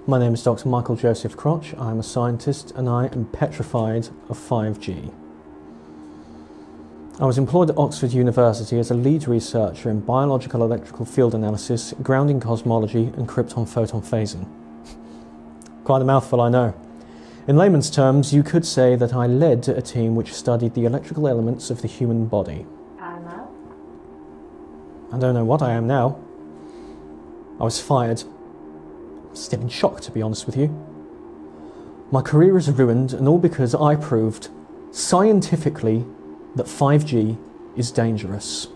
My name is Dr. Michael Joseph Crotch. I'm a scientist and I am petrified of 5G. I was employed at Oxford University as a lead researcher in biological electrical field analysis, grounding cosmology and krypton-photon phasing. Quite a mouthful, I know. In layman's terms, you could say that I led a team which studied the electrical elements of the human body. And now? I don't know what I am now. I was fired. Still in shock, to be honest with you. My career is ruined, and all because I proved, scientifically, that 5G is dangerous.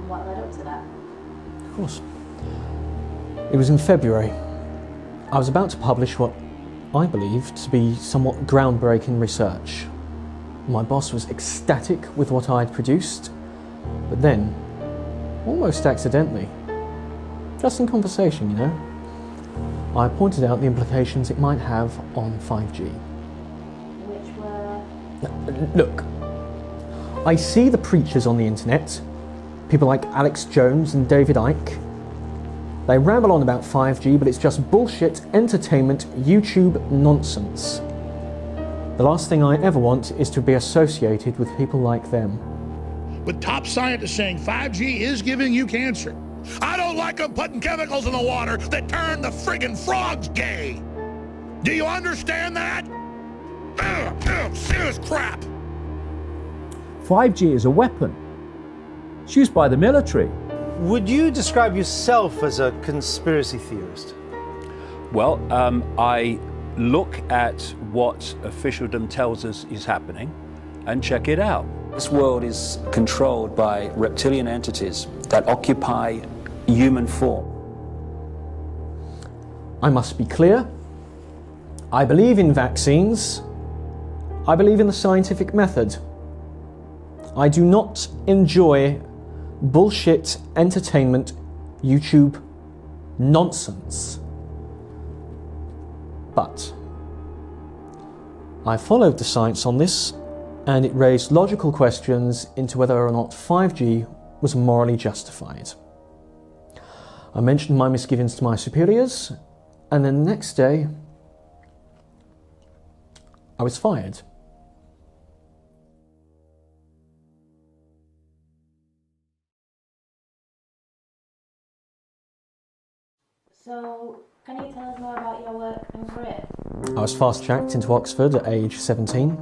What led up to that? Of course. It was in February. I was about to publish what I believed to be somewhat groundbreaking research. My boss was ecstatic with what I had produced, but then, almost accidentally, just in conversation, you know, I pointed out the implications it might have on 5G. Which were? Look, I see the preachers on the internet, people like Alex Jones and David Icke. They ramble on about 5G, but it's just bullshit, entertainment, YouTube nonsense. The last thing I ever want is to be associated with people like them. With top scientists saying 5G is giving you cancer. I don't like them putting chemicals in the water that turn the friggin' frogs gay. Do you understand that? Serious crap. 5G is a weapon. It's used by the military. Would you describe yourself as a conspiracy theorist? Well, I look at what officialdom tells us is happening and check it out. This world is controlled by reptilian entities that occupy human form. I must be clear. I believe in vaccines. I believe in the scientific method. I do not enjoy bullshit entertainment YouTube nonsense. But I followed the science on this, and it raised logical questions into whether or not 5G was morally justified. I mentioned my misgivings to my superiors, and then the next day I was fired. So, can you tell us more about your work and career? I was fast-tracked into Oxford at age 17.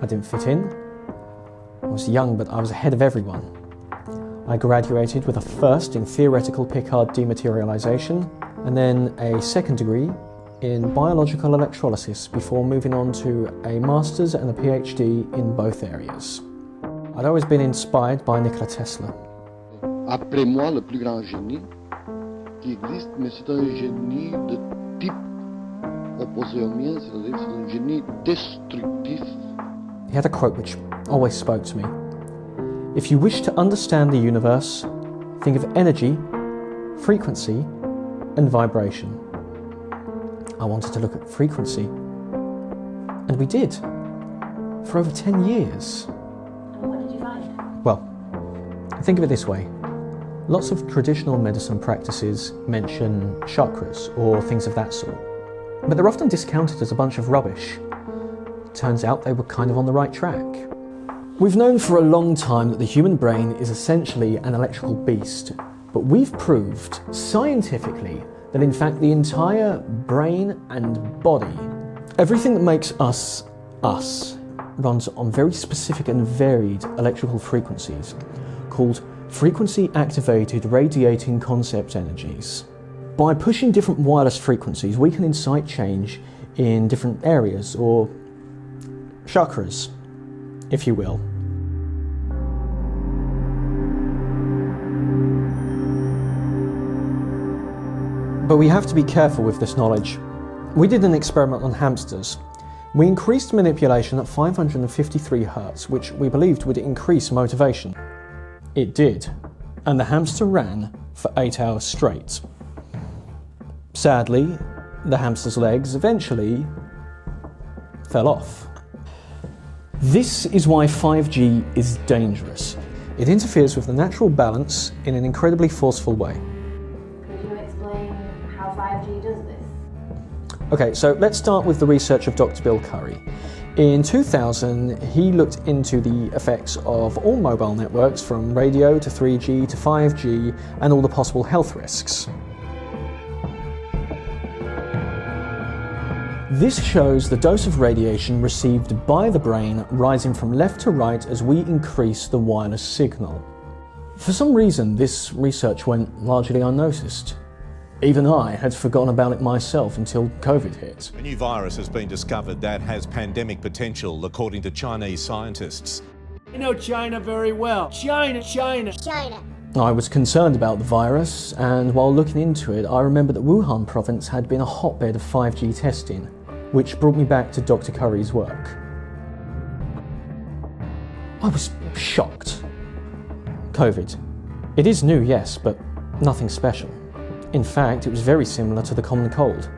I didn't fit in. I was young, but I was ahead of everyone. I graduated with a first in theoretical Picard dematerialization, and then a second degree in biological electrolysis before moving on to a master's and a PhD in both areas. I'd always been inspired by Nikola Tesla. Après moi, le plus grand génie qui existe, mais c'est un génie de type opposé au mien, c'est-à-dire c'est un génie destructif. He had a quote which always spoke to me. If you wish to understand the universe, think of energy, frequency, and vibration. I wanted to look at frequency, and we did, for over 10 years. And what did you find? Well, think of it this way. Lots of traditional medicine practices mention chakras or things of that sort, but they're often discounted as a bunch of rubbish. Turns out they were kind of on the right track. We've known for a long time that the human brain is essentially an electrical beast, but we've proved scientifically that in fact the entire brain and body, everything that makes us, us, runs on very specific and varied electrical frequencies called frequency-activated radiating concept energies. By pushing different wireless frequencies, we can incite change in different areas, or chakras, if you will. But we have to be careful with this knowledge. We did an experiment on hamsters. We increased manipulation at 553 Hz, which we believed would increase motivation. It did, and the hamster ran for 8 hours straight. Sadly, the hamster's legs eventually fell off. This is why 5G is dangerous. It interferes with the natural balance in an incredibly forceful way. Could you explain how 5G does this? Okay, so let's start with the research of Dr. Bill Curry. In 2000, he looked into the effects of all mobile networks from radio to 3G to 5G and all the possible health risks. This shows the dose of radiation received by the brain rising from left to right as we increase the wireless signal. For some reason, this research went largely unnoticed. Even I had forgotten about it myself until COVID hit. A new virus has been discovered that has pandemic potential, according to Chinese scientists. I know China very well. China. I was concerned about the virus, and while looking into it, I remembered that Wuhan province had been a hotbed of 5G testing, which brought me back to Dr. Curry's work. I was shocked. COVID. It is new, yes, but nothing special. In fact, it was very similar to the common cold.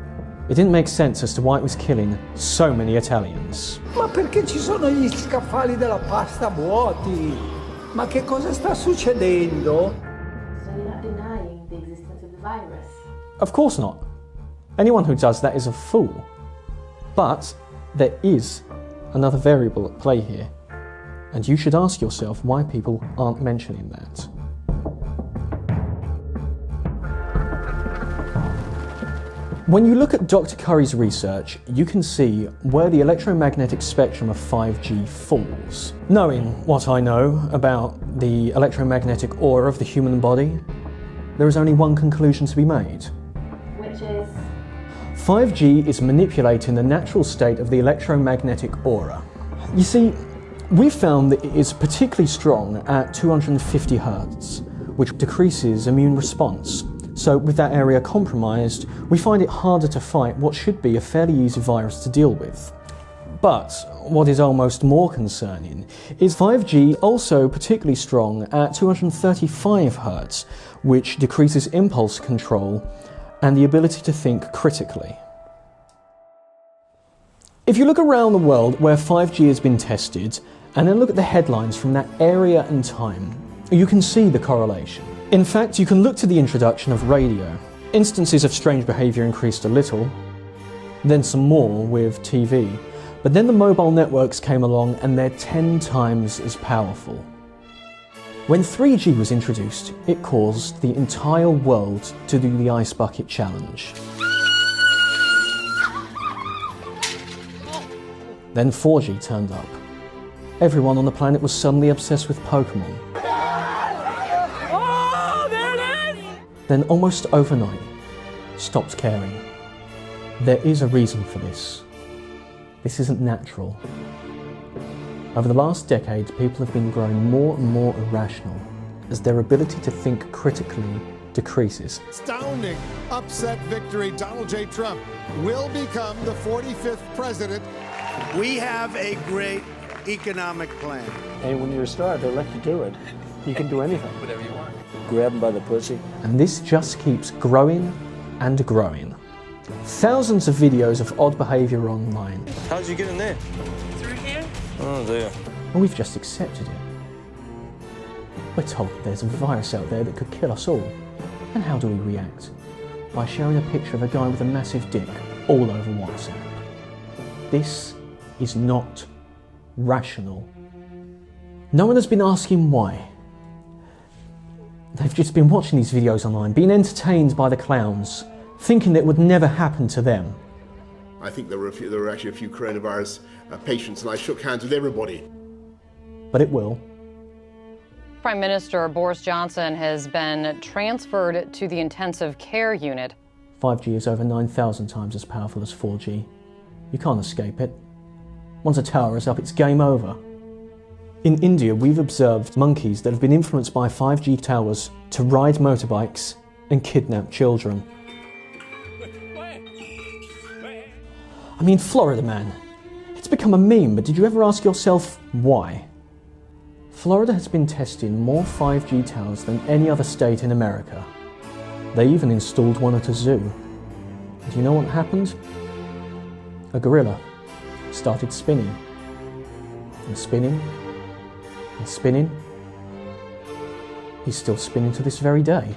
It didn't make sense as to why it was killing so many Italians. Ma perché ci sono gli scaffali della pasta vuoti? Ma che cosa sta succedendo? So you're not denying the existence of the virus? Of course not. Anyone who does that is a fool. But there is another variable at play here, and you should ask yourself why people aren't mentioning that. When you look at Dr. Curry's research, you can see where the electromagnetic spectrum of 5G falls. Knowing what I know about the electromagnetic aura of the human body, there is only one conclusion to be made. Which is? 5G is manipulating the natural state of the electromagnetic aura. You see, we've found that it is particularly strong at 250 Hz, which decreases immune response. So with that area compromised, we find it harder to fight what should be a fairly easy virus to deal with. But what is almost more concerning is 5G also particularly strong at 235 Hz, which decreases impulse control and the ability to think critically. If you look around the world where 5G has been tested, and then look at the headlines from that area and time, you can see the correlation. In fact, you can look to the introduction of radio. Instances of strange behaviour increased a little, then some more with TV, but then the mobile networks came along and they're 10 times as powerful. When 3G was introduced, it caused the entire world to do the ice bucket challenge. Then 4G turned up. Everyone on the planet was suddenly obsessed with Pokemon. Oh, there it is! Then almost overnight, stopped caring. There is a reason for this. This isn't natural. Over the last decade, people have been growing more and more irrational as their ability to think critically decreases. Astounding upset victory. Donald J. Trump will become the 45th president. We have a great economic plan. And when you're a star, they'll let you do it. You can do anything. Whatever you want. Grab them by the pussy. And this just keeps growing and growing. Thousands of videos of odd behaviour online. How'd you get in there? Through here? Oh, there. And we've just accepted it. We're told that there's a virus out there that could kill us all. And how do we react? By sharing a picture of a guy with a massive dick all over WhatsApp. This is not rational. No one has been asking why. They've just been watching these videos online, being entertained by the clowns, thinking that it would never happen to them. I think there were actually a few coronavirus patients, and I shook hands with everybody. But it will. Prime Minister Boris Johnson has been transferred to the intensive care unit. 5G is over 9,000 times as powerful as 4G. You can't escape it. Once a tower is up, it's game over. In India, we've observed monkeys that have been influenced by 5G towers to ride motorbikes and kidnap children. I mean, Florida man, become a meme, but did you ever ask yourself why? Florida has been testing more 5G towers than any other state in America. They even installed one at a zoo. Do you know what happened? A gorilla started spinning, and spinning, and spinning. He's still spinning to this very day.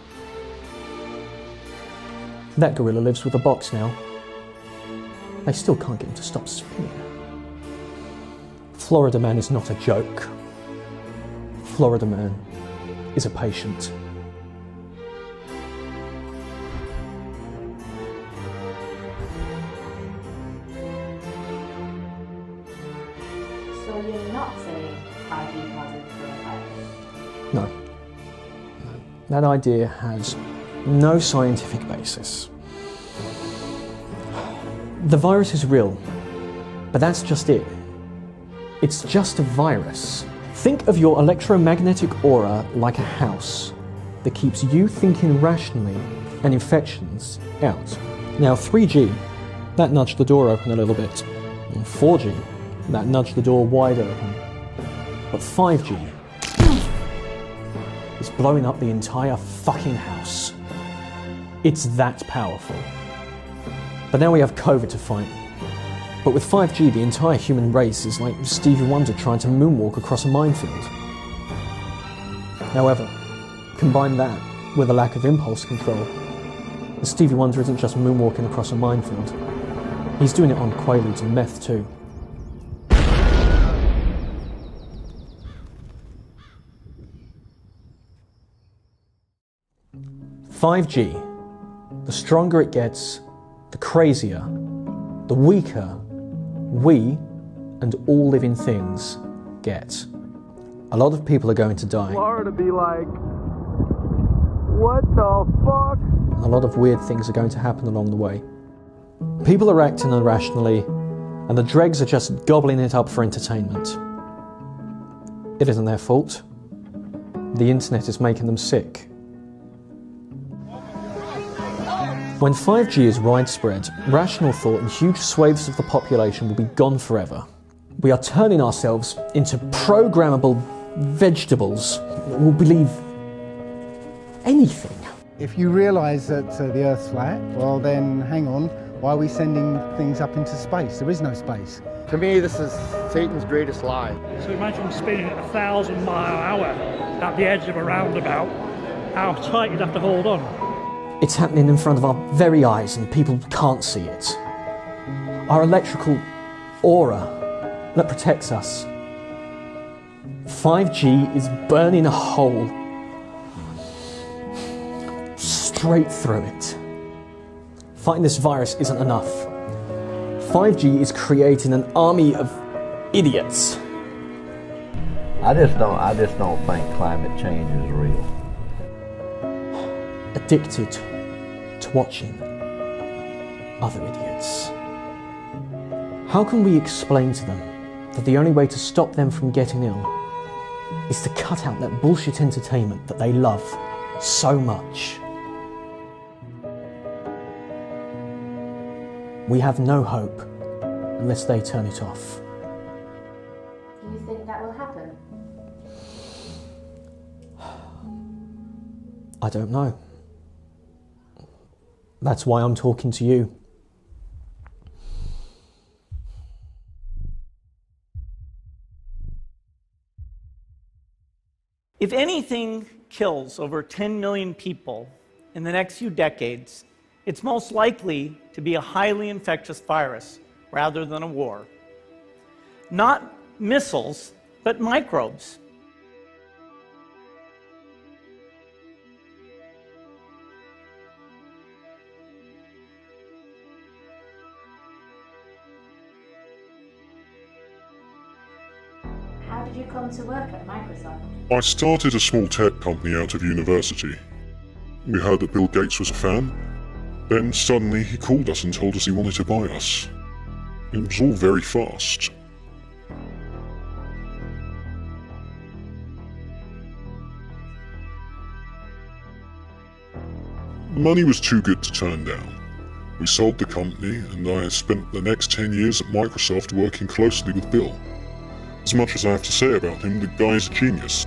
That gorilla lives with a box now. They still can't get him to stop spinning. Florida Man is not a joke. Florida Man is a patient. So you're not saying 5G causes coronavirus? No. That idea has no scientific basis. The virus is real, but that's just it. It's just a virus. Think of your electromagnetic aura like a house that keeps you thinking rationally and infections out. Now 3G, that nudged the door open a little bit. And 4G, that nudged the door wide open. But 5G is blowing up the entire fucking house. It's that powerful. But now we have COVID to fight. But with 5G, the entire human race is like Stevie Wonder trying to moonwalk across a minefield. However, combine that with a lack of impulse control, and Stevie Wonder isn't just moonwalking across a minefield. He's doing it on Quaaludes and meth too. "5G, the stronger it gets, the crazier, the weaker we and all living things get. A lot of people are going to die. Florida be like, what the fuck? And a lot of weird things are going to happen along the way. People are acting irrationally, and the dregs are just gobbling it up for entertainment. It isn't their fault. The internet is making them sick. When 5G is widespread, rational thought and huge swathes of the population will be gone forever. We are turning ourselves into programmable vegetables that will believe anything. If you realise that the Earth's flat, well then hang on, why are we sending things up into space? There is no space. To me, this is Satan's greatest lie. So imagine spinning at 1,000 mile an hour at the edge of a roundabout, how tight you'd have to hold on. It's happening in front of our very eyes and people can't see it. Our electrical aura that protects us. 5G is burning a hole straight through it. Fighting this virus isn't enough. 5G is creating an army of idiots. I just don't think climate change is real. Addicted to watching other idiots. How can we explain to them that the only way to stop them from getting ill is to cut out that bullshit entertainment that they love so much? We have no hope unless they turn it off. Do you think that will happen? I don't know. That's why I'm talking to you. If anything kills over 10 million people in the next few decades, it's most likely to be a highly infectious virus rather than a war. Not missiles, but microbes. How did you come to work at Microsoft? I started a small tech company out of university. We heard that Bill Gates was a fan. Then suddenly he called us and told us he wanted to buy us. It was all very fast. The money was too good to turn down. We sold the company, and I spent the next 10 years at Microsoft working closely with Bill. As much as I have to say about him, the guy's a genius.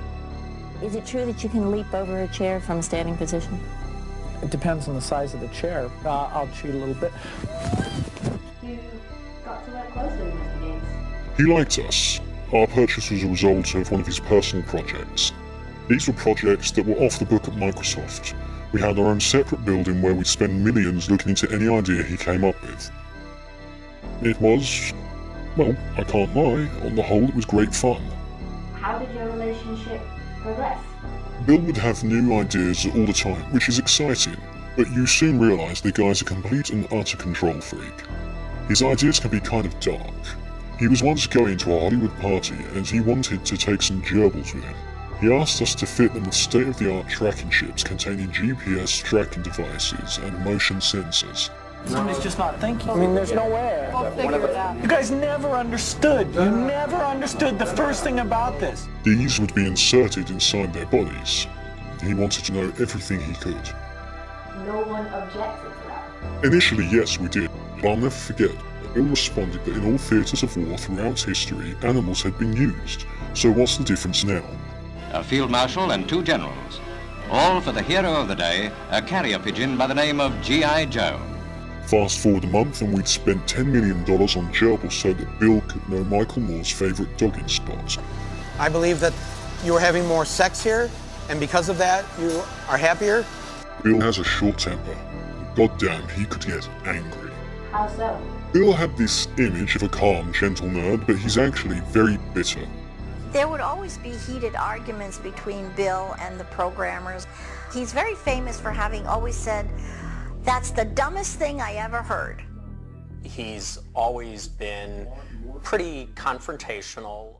Is it true that you can leap over a chair from a standing position? It depends on the size of the chair. I'll cheat a little bit. You got to work closely with Mr. Gates. He liked us. Our purchase was a result of one of his personal projects. These were projects that were off the book at Microsoft. We had our own separate building where we'd spend millions looking into any idea he came up with. It was, well, I can't lie, on the whole it was great fun. How did your relationship progress? Bill would have new ideas all the time, which is exciting, but you soon realise the guy's a complete and utter control freak. His ideas can be kind of dark. He was once going to a Hollywood party and he wanted to take some gerbils with him. He asked us to fit them with state-of-the-art tracking chips containing GPS tracking devices and motion sensors. Somebody's just not thinking. I mean, there's no way. We'll figure it out. You guys never understood. You never understood the first thing about this. These would be inserted inside their bodies. He wanted to know everything he could. No one objected to that. Initially, yes, we did. But I'll never forget, Bill responded that in all theatres of war throughout history, animals had been used. So what's the difference now? A field marshal and 2 generals. All for the hero of the day, a carrier pigeon by the name of G.I. Joe. Fast forward a month and we'd spent $10 million on gerbils so that Bill could know Michael Moore's favourite dogging spot. I believe that you are having more sex here, and because of that, you are happier. Bill has a short temper. Goddamn, he could get angry. How so? Bill had this image of a calm, gentle nerd, but he's actually very bitter. There would always be heated arguments between Bill and the programmers. He's very famous for having always said, "That's the dumbest thing I ever heard." He's always been pretty confrontational.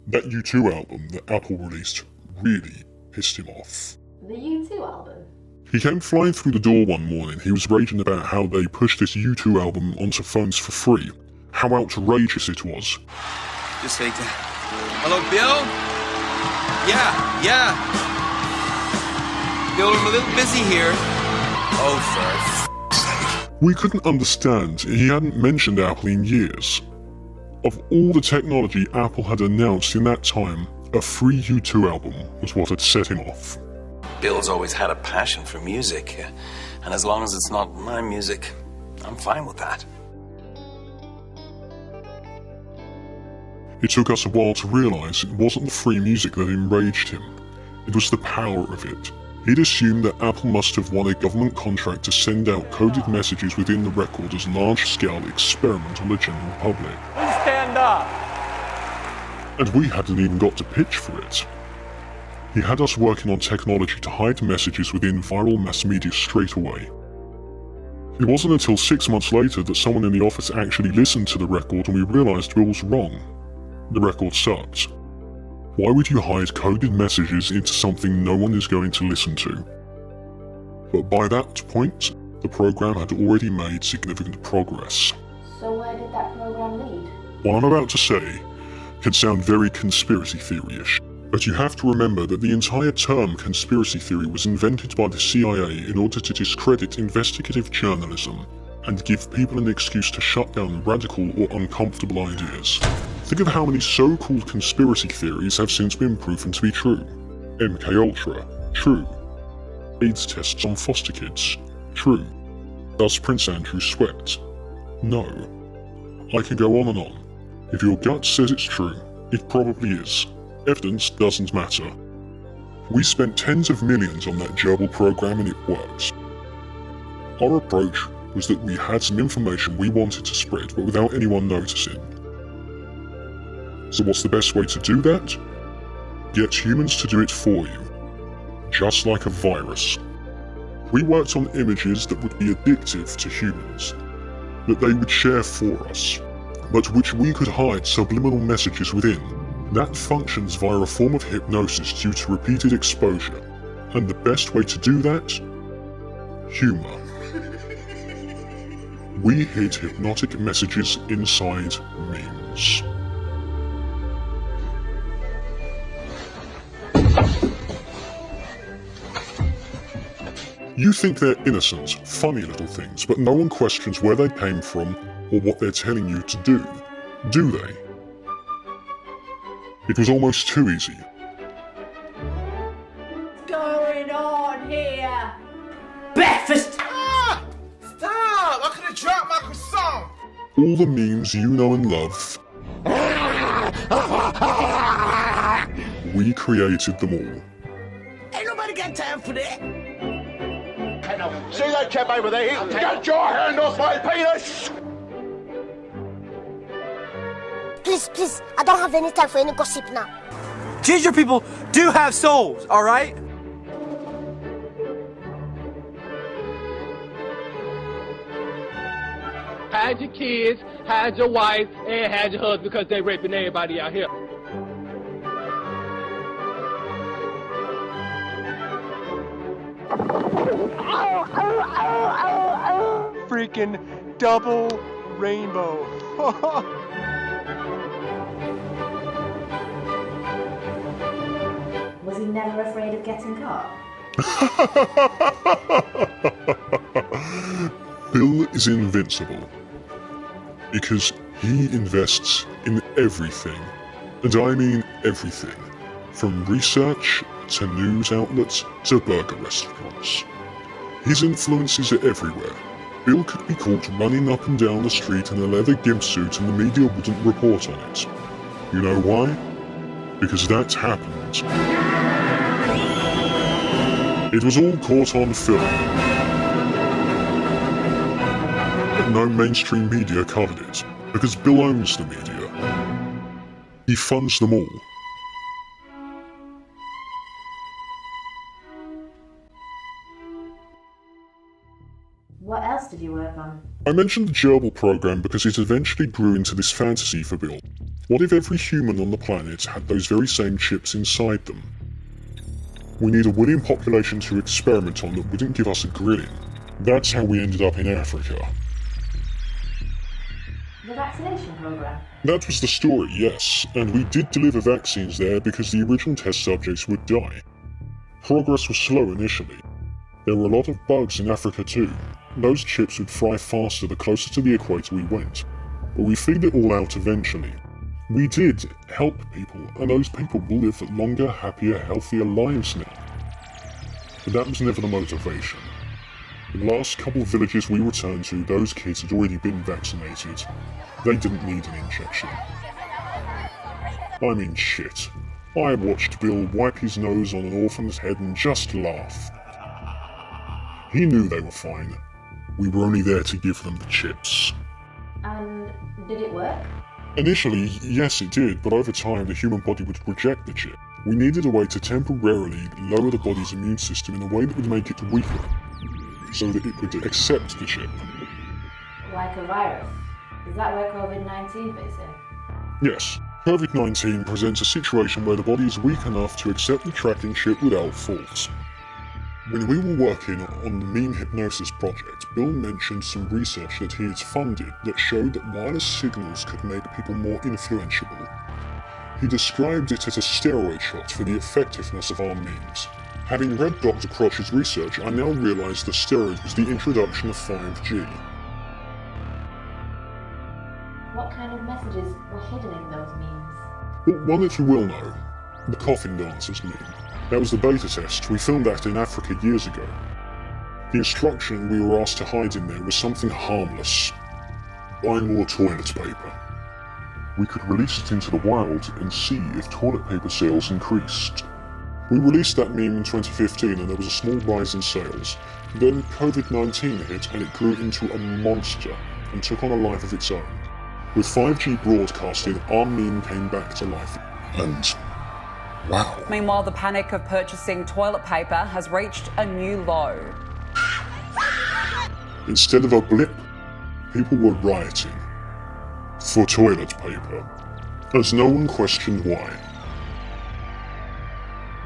That U2 album that Apple released really pissed him off. The U2 album? He came flying through the door one morning. He was raging about how they pushed this U2 album onto phones for free. How outrageous it was. Just take that. Hello, Bill? Yeah. Bill, I'm a little busy here. Oh, We couldn't understand. He hadn't mentioned Apple in years. Of all the technology Apple had announced in that time, a free U2 album was what had set him off. Bill's always had a passion for music, and as long as it's not my music, I'm fine with that. It took us a while to realise it wasn't the free music that enraged him. It was the power of it. He'd assumed that Apple must have won a government contract to send out coded messages within the record as a large-scale experiment on the general public. Please stand up. And we hadn't even got to pitch for it. He had us working on technology to hide messages within viral mass media straight away. It wasn't until 6 months later that someone in the office actually listened to the record and we realised Bill was wrong. The record sucked. Why would you hide coded messages into something no one is going to listen to? But by that point, the program had already made significant progress. So where did that program lead? What I'm about to say can sound very conspiracy theory-ish, but you have to remember that the entire term conspiracy theory was invented by the CIA in order to discredit investigative journalism and give people an excuse to shut down radical or uncomfortable ideas. Think of how many so-called conspiracy theories have since been proven to be true. MKUltra, true. AIDS tests on foster kids, true. Does Prince Andrew sweat? No. I can go on and on. If your gut says it's true, it probably is. Evidence doesn't matter. We spent tens of millions on that gerbil program and it worked. Our approach was that we had some information we wanted to spread but without anyone noticing. So what's the best way to do that? Get humans to do it for you. Just like a virus. We worked on images that would be addictive to humans, that they would share for us, but which we could hide subliminal messages within. That functions via a form of hypnosis due to repeated exposure. And the best way to do that? Humour. We hid hypnotic messages inside memes. You think they're innocent, funny little things, but no one questions where they came from or what they're telling you to do they? It was almost too easy. What's going on here? Breakfast! Ah! Stop! I could have dropped my croissant! All the memes you know and love, we created them all. Ain't nobody got time for that! See that chap over there? Get your hand off my penis! Please, I don't have any time for any gossip now. Ginger people do have souls, alright? Hide your kids, hide your wife, and hide your husband because they raping everybody out here. Freaking double rainbow. Was he never afraid of getting caught? Bill is invincible because he invests in everything, and I mean everything, from research to news outlets to burger restaurants. His influences are everywhere. Bill could be caught running up and down the street in a leather gimp suit and the media wouldn't report on it. You know why? Because that's happened. It was all caught on film. But no mainstream media covered it, because Bill owns the media. He funds them all. What else did you work on? I mentioned the gerbil program because it eventually grew into this fantasy for Bill. What if every human on the planet had those very same chips inside them? We need a willing population to experiment on that wouldn't give us a grilling. That's how we ended up in Africa. The vaccination program? That was the story, yes, and we did deliver vaccines there because the original test subjects would die. Progress was slow initially. There were a lot of bugs in Africa too. Those chips would fry faster the closer to the equator we went, but we figured it all out eventually. We did help people, and those people will live longer, happier, healthier lives now. But that was never the motivation. The last couple of villages we returned to, those kids had already been vaccinated. They didn't need an injection. I mean shit. I watched Bill wipe his nose on an orphan's head and just laugh. He knew they were fine. We were only there to give them the chips. And did it work? Initially, yes it did, but over time the human body would reject the chip. We needed a way to temporarily lower the body's immune system in a way that would make it weaker, so that it could accept the chip. Like a virus? Is that where COVID-19 fits in? Yes, COVID-19 presents a situation where the body is weak enough to accept the tracking chip without fault. When we were working on the meme hypnosis project, Bill mentioned some research that he had funded that showed that wireless signals could make people more influential. He described it as a steroid shot for the effectiveness of our memes. Having read Dr. Crotch's research, I now realise the steroid was the introduction of 5G. What kind of messages were hidden in those memes? Well, one that you will know, the coffin dancers meme. That was the beta test. We filmed that in Africa years ago. The instruction we were asked to hide in there was something harmless. Buy more toilet paper. We could release it into the wild and see if toilet paper sales increased. We released that meme in 2015 and there was a small rise in sales. Then COVID-19 hit and it grew into a monster and took on a life of its own. With 5G broadcasting, our meme came back to life. And wow. Meanwhile, the panic of purchasing toilet paper has reached a new low. Instead of a blip, people were rioting for toilet paper, as no one questioned why.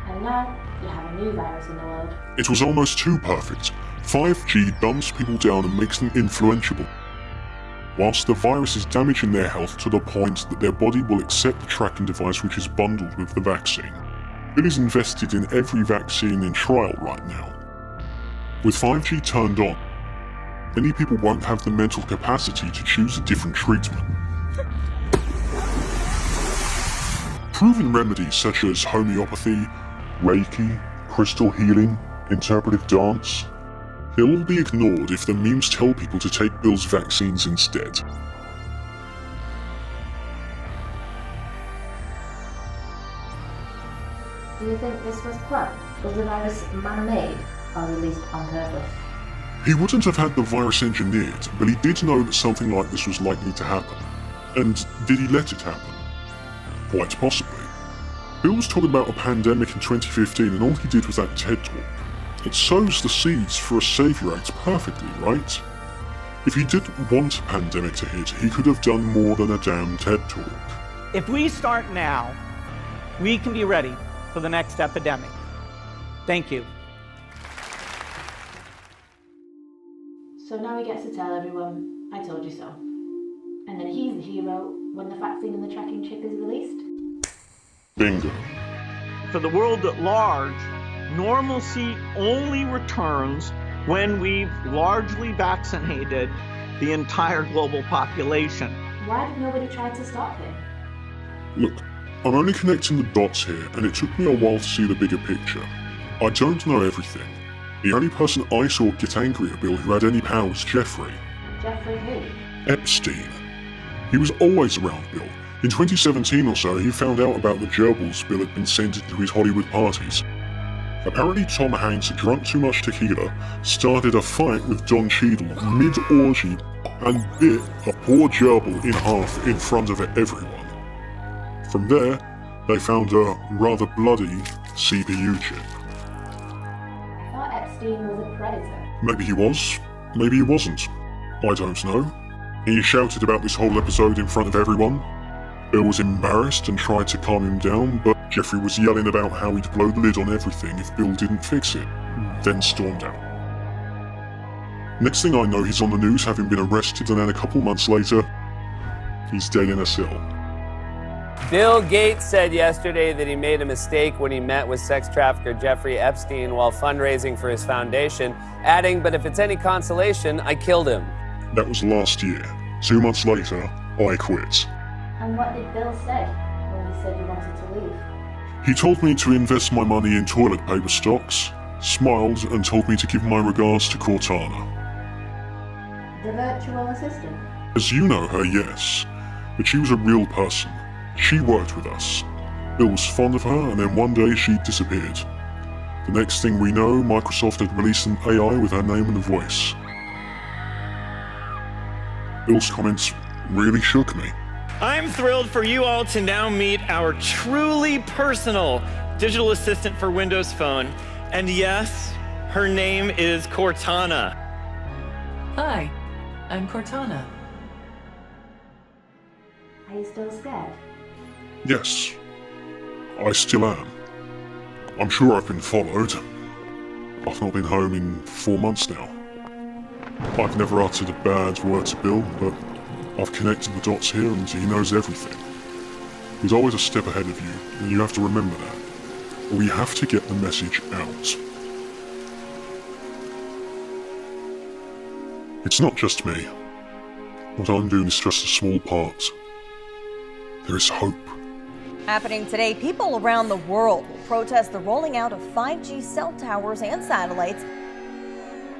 And now, you have a new virus in the world. It was almost too perfect. 5G dumbs people down and makes them influential, whilst the virus is damaging their health to the point that their body will accept the tracking device which is bundled with the vaccine. Bill is invested in every vaccine in trial right now. With 5G turned on, many people won't have the mental capacity to choose a different treatment. Proven remedies such as homeopathy, Reiki, crystal healing, interpretive dance, they'll all be ignored if the memes tell people to take Bill's vaccines instead. Do you think this was planned? Was the virus man-made or released on purpose? He wouldn't have had the virus engineered, but he did know that something like this was likely to happen. And did he let it happen? Quite possibly. Bill was talking about a pandemic in 2015 and all he did was that TED Talk. It sows the seeds for a Saviour Act perfectly, right? If he didn't want a pandemic to hit, he could have done more than a damn TED Talk. If we start now, we can be ready for the next epidemic. Thank you. So now he gets to tell everyone, I told you so. And then he's the hero when the vaccine and the tracking chip is released? Bingo. For the world at large, normalcy only returns when we've largely vaccinated the entire global population. Why did nobody try to stop him? Look, I'm only connecting the dots here, and it took me a while to see the bigger picture. I don't know everything. The only person I saw get angry at Bill who had any power was Jeffrey. Jeffrey who? Epstein. He was always around Bill. In 2017 or so, he found out about the gerbils Bill had been sending to his Hollywood parties. Apparently Tom Hanks had drunk too much tequila, started a fight with Don Cheadle mid-orgy, and bit a poor gerbil in half in front of everyone. From there, they found a rather bloody CPU chip. I thought Epstein was a predator. Maybe he was, maybe he wasn't. I don't know. He shouted about this whole episode in front of everyone. Bill was embarrassed and tried to calm him down, but Jeffrey was yelling about how he'd blow the lid on everything if Bill didn't fix it, then stormed out. Next thing I know, he's on the news having been arrested, and then a couple months later, he's dead in a cell. Bill Gates said yesterday that he made a mistake when he met with sex trafficker Jeffrey Epstein while fundraising for his foundation, adding, "But if it's any consolation, I killed him." That was last year. 2 months later, I quit. And what did Bill say when he said he wanted to leave? He told me to invest my money in toilet paper stocks, smiled and told me to give my regards to Cortana. The virtual assistant? As you know her, yes. But she was a real person. She worked with us. Bill was fond of her, and then one day she disappeared. The next thing we know, Microsoft had released an AI with her name and a voice. Bill's comments really shook me. I'm thrilled for you all to now meet our truly personal digital assistant for Windows Phone. And yes, her name is Cortana. Hi, I'm Cortana. Are you still scared? Yes, I still am. I'm sure I've been followed. I've not been home in 4 months now. I've never uttered a bad word to Bill, but I've connected the dots here and he knows everything. He's always a step ahead of you, and you have to remember that. We have to get the message out. It's not just me. What I'm doing is just a small part. There is hope. Happening today, people around the world will protest the rolling out of 5G cell towers and satellites.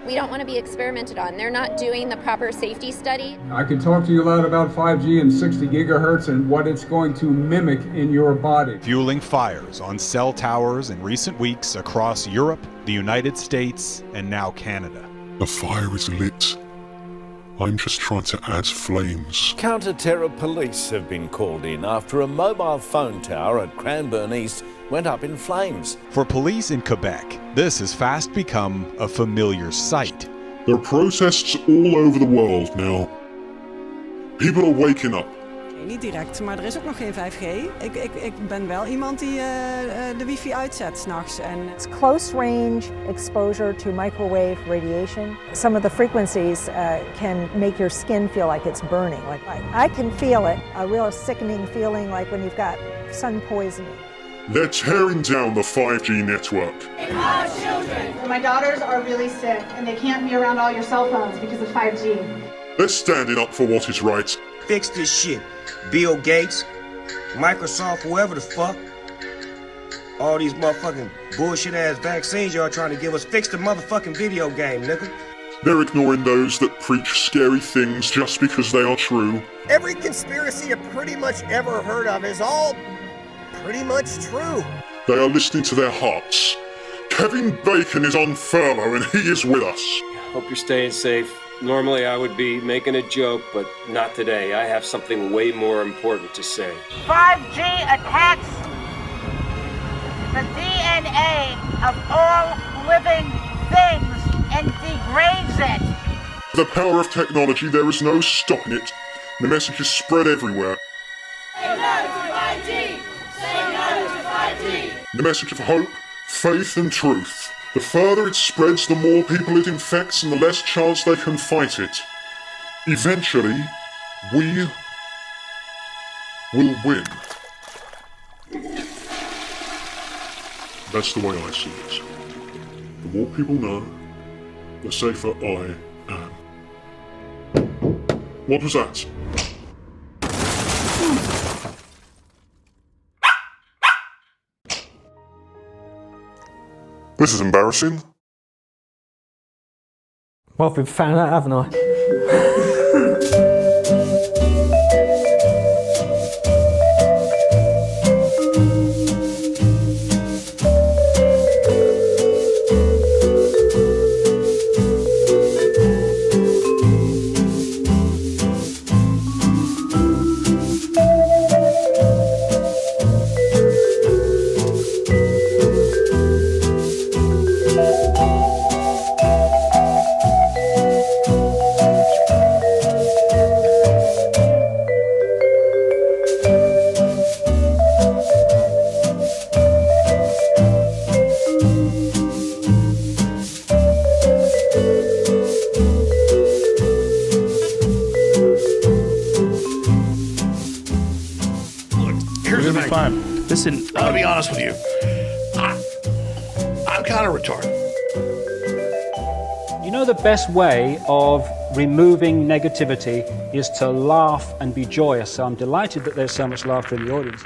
We don't want to be experimented on. They're not doing the proper safety study. I can talk to you a lot about 5G and 60 gigahertz and what it's going to mimic in your body. Fueling fires on cell towers in recent weeks across Europe, the United States, and now Canada. The fire is lit. I'm just trying to add flames. Counter-terror police have been called in after a mobile phone tower at Cranbourne East went up in flames. For police in Quebec, this has fast become a familiar sight. There are protests all over the world now. People are waking up. Niet direct, maar er is ook nog geen 5G. Ik ben wel iemand die de wifi uitzet 's nachts. It's close range exposure to microwave radiation. Some of the frequencies can make your skin feel like it's burning. Like I can feel it, a real sickening feeling like when you've got sun poisoning. They're tearing down the 5G network. Our children. My daughters are really sick, and they can't be around all your cell phones because of 5G. They're standing up for what is right. Fix this shit. Bill Gates, Microsoft, whoever the fuck. All these motherfucking bullshit-ass vaccines y'all trying to give us. Fix the motherfucking video game, nigga. They're ignoring those that preach scary things just because they are true. Every conspiracy you pretty much ever heard of is all pretty much true. They are listening to their hearts. Kevin Bacon is on furlough and he is with us. Hope you're staying safe. Normally I would be making a joke, but not today. I have something way more important to say. 5G attacks the DNA of all living things and degrades it. The power of technology, there is no stopping it. The message is spread everywhere. Say no to 5G! Say no to 5G! The message of hope, faith and truth. The further it spreads, the more people it infects and the less chance they can fight it. Eventually, we will win. That's the way I see it. The more people know, the safer I am. What was that? This is embarrassing. Well, I've been found out, haven't I? Listen, I'm gonna be honest with you. I'm kind of retarded. You know, the best way of removing negativity is to laugh and be joyous. So I'm delighted that there's so much laughter in the audience.